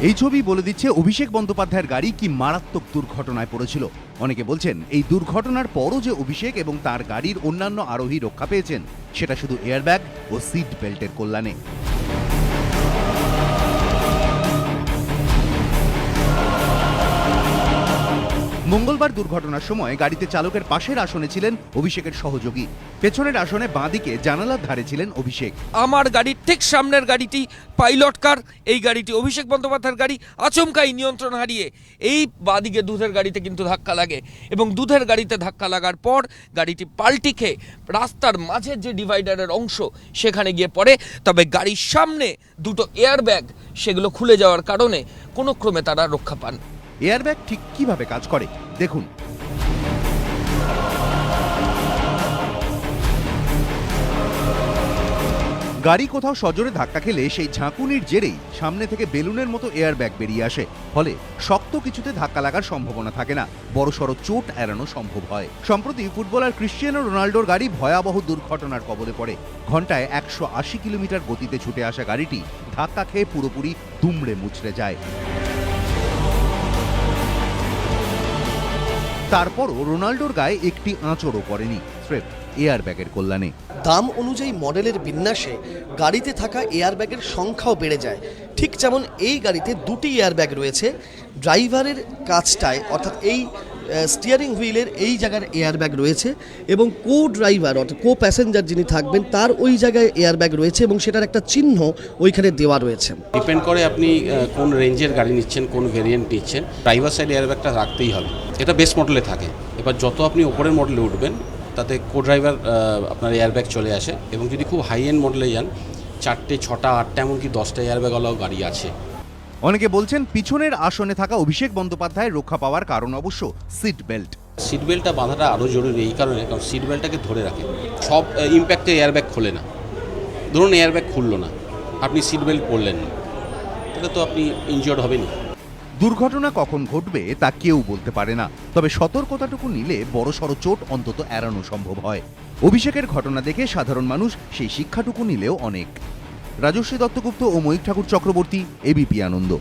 এই ছবি বলে দিচ্ছে অভিষেক বন্দ্যোপাধ্যায়ের গাড়ি কি মারাত্মক দুর্ঘটনায় পড়েছিল। অনেকে বলছেন এই দুর্ঘটনার পরও যে অভিষেক এবং তার গাড়ির অন্যান্য আরোহী রক্ষা পেয়েছেন সেটা শুধু এয়ারব্যাগ ও সিট বেল্টের কল্যাণে। মঙ্গলবার দুর্ঘটনার সময় গাড়িতে চালকের পাশের আসনে ছিলেন অভিষেকের সহযোগী, পেছনের আসনে বাঁদিকে জানালার ধারে ছিলেন অভিষেক। আমার গাড়ির ঠিক সামনের গাড়িটি পাইলট কার, এই গাড়িটি অভিষেক বন্দ্যোপাধ্যায়ের গাড়ি। আচমকাই নিয়ন্ত্রণ হারিয়ে এই বাঁদিকে দুধের গাড়িতে কিন্তু ধাক্কা লাগে এবং দুধের গাড়িতে ধাক্কা লাগার পর গাড়িটি পাল্টি খেয়ে রাস্তার মাঝের যে ডিভাইডারের অংশ সেখানে গিয়ে পড়ে। তবে গাড়ির সামনে দুটো এয়ারব্যাগ সেগুলো খুলে যাওয়ার কারণে কোনো ক্রমে তারা রক্ষা পান। এয়ারব্যাগ ঠিক কিভাবে কাজ করে দেখুন। গাড়ি কোথাও সজোরে ধাক্কা খেলে সেই ঝাঁকুনির জেরেই সামনে থেকে বেলুনের মতো এয়ারব্যাগ বেরিয়ে আসে, ফলে শক্ত কিছুতে ধাক্কা লাগার সম্ভাবনা থাকে না, বড়সড় চোট এড়ানো সম্ভব হয়। সম্প্রতি ফুটবলার ক্রিশ্চিয়ানো রোনাল্ডোর গাড়ি ভয়াবহ দুর্ঘটনার কবলে পড়ে। ঘন্টায় 180 কিলোমিটার গতিতে ছুটে আসা গাড়িটি ধাক্কা খেয়ে পুরোপুরি দুমড়ে মুচড়ে যায়। তারপরও রোনাল্ডোর গায়ে একটি আঁচড়ও পড়েনি, স্রেফ এয়ারব্যাগের কল্যাণে। দাম অনুযায়ী মডেলের বিন্যাসে গাড়িতে থাকা এয়ারব্যাগের সংখ্যাও বেড়ে যায়। ঠিক যেমন এই গাড়িতে দুটি এয়ারব্যাগ রয়েছে, ড্রাইভারের কাছটায় অর্থাৎ এই স্টিয়ারিং হুইলের এই জায়গার এয়ারব্যাগ রয়েছে এবং কো ড্রাইভার অর্থাৎ কো প্যাসেঞ্জার যিনি থাকবেন তার ওই জায়গায় এয়ারব্যাগ রয়েছে এবং সেটার একটা চিহ্ন ওইখানে দেওয়া রয়েছে। ডিপেন্ড করে আপনি কোন রেঞ্জের গাড়ি নিচ্ছেন, কোন ভেরিয়েন্ট নিচ্ছেন, ড্রাইভার সাইড এয়ারব্যাগটা রাখতেই হবে। এটা বেস মডেলে থাকে। এবার যত আপনি ওপরের মডেলে উঠবেন তাতে কো ড্রাইভার আপনার এয়ারব্যাগ চলে আসে এবং যদি খুব হাই এন্ড মডেলে যান 4টে 6টা 8টা এমনকি 10টা এয়ারব্যাগওয়ালাও গাড়ি আছে। অনেকে বলছেন পিছনের আসনে থাকা অভিষেক বন্দ্যোপাধ্যায়ের রক্ষা পাওয়ার কারণ অবশ্য সিট বেল্ট। সিট বেল্টটা বাঁধাটা আরও জরুরি এই কারণে, কারণ সিট বেল্টটাকে ধরে রাখে। সব ইম্প্যাক্টে এয়ারব্যাগ খোলে না। ধরুন এয়ারব্যাগ খুললো না, আপনি সিট বেল্ট পরলেন না, তাহলে তো আপনি ইনজিওর্ড হবেনই। দুর্ঘটনা কখন ঘটবে তা কেউ বলতে পারে না, তবে সতর্কতাটুকু নিলে বড়সড় চোট অন্তত এড়ানো সম্ভব হয়। অভিষেকের ঘটনা দেখে সাধারণ মানুষ সেই শিক্ষাটুকু নিলেও অনেক। রাজশ্রী দত্তগুপ্ত ও ময়ূখ ঠাকুর চক্রবর্তী, এবিপি আনন্দ।